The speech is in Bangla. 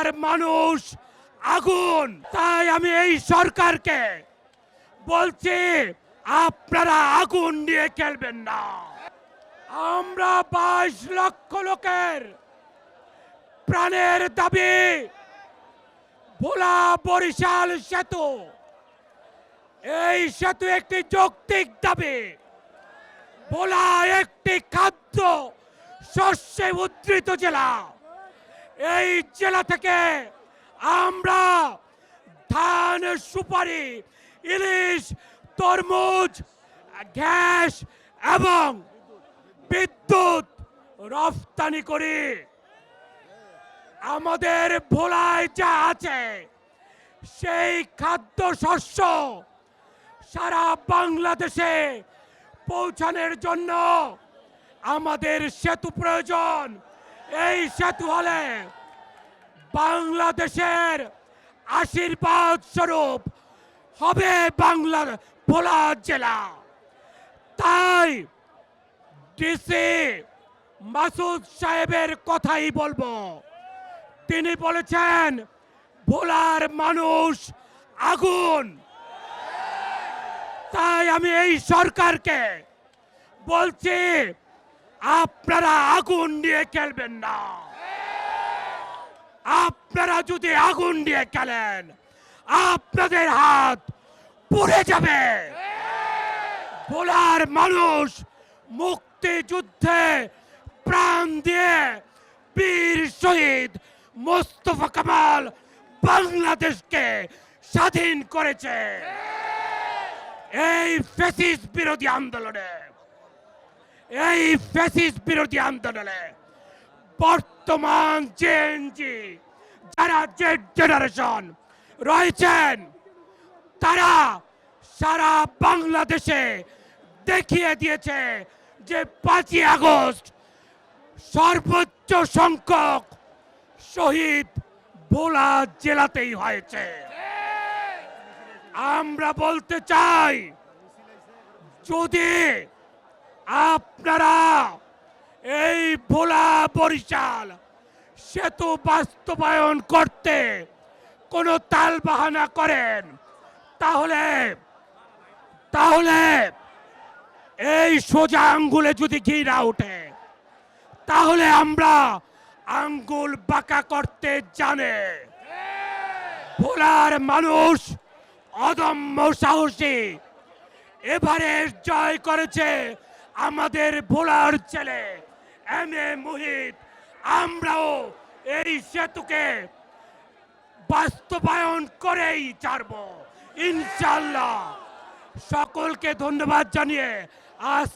ভোলার মানুষ আগুন। তাই আমি এই সরকারকে বলছি, আপনারা আগুন নিয়ে খেলবেন না। আমরা 22 লক্ষ লোকের প্রাণের দাবি ভোলা বরিশাল সেতু। এই সেতু একটি যৌক্তিক দাবি। ভোলা একটি খাদ্য শস্যে উদ্ধৃত জেলা। এই জেলা থেকে আমরা ধান, সুপারি, ইলিশ, তরমুজ, গ্যাস এবং বিদ্যুৎ রফতানি করি। আমাদের ভোলায় যা আছে সেই খাদ্য শস্য সারা বাংলাদেশে পৌঁছানোর জন্য আমাদের সেতু প্রয়োজন। এই সেতু হলে বাংলাদেশের আশীর্বাদ স্বরূপ হবে ভোলা জেলা। তাই ডিসি মাসুদ সাহেবের কথাই বলবো। তিনি বলেছেন ভোলার মানুষ আগুন। তাই আমি এই সরকারকে বলছি, আপনারা আগুন নিয়ে খেলবেন না। আপনারা যদি আগুন নিয়ে খেলেন আপনাদের হাত পুড়ে যাবে। ভোলার মানুষ মুক্তিযুদ্ধে প্রাণ দিয়ে বীর শহীদ মোস্তফা কামাল বাংলাদেশকে স্বাধীন করেছে। এই ফ্যাসিস্ট বিরোধী আন্দোলনে বর্তমান জেএনজি যারা জেড জেনারেশন রয়েছেন তারা সারা বাংলাদেশে দেখিয়ে দিয়েছে যে 5ই আগস্ট সর্বোচ্চ সংখ্যক শহীদ ভোলা জেলাতেই হয়েছে। আমরা বলতে চাই, যদি আপনারা এই ভোলা বরিশাল সেতু বাস্তবায়ন করতে কোনো তালবাহানা করেন তাহলে এই সোজা আঙ্গুলে যদি ঘি না ওঠে তাহলে আমরা আঙ্গুল বাঁকা করতে জানে। ভোলার মানুষ অদম্য সাহসী। এবারে জয় করেছে আমাদের ভোলার ছেলে এম.এ. মুহিত। আমরাও এই সেতুকে বাস্তবায়ন করেই ছাড়বো ইনশাআল্লাহ। সকলকে ধন্যবাদ জানিয়ে আজ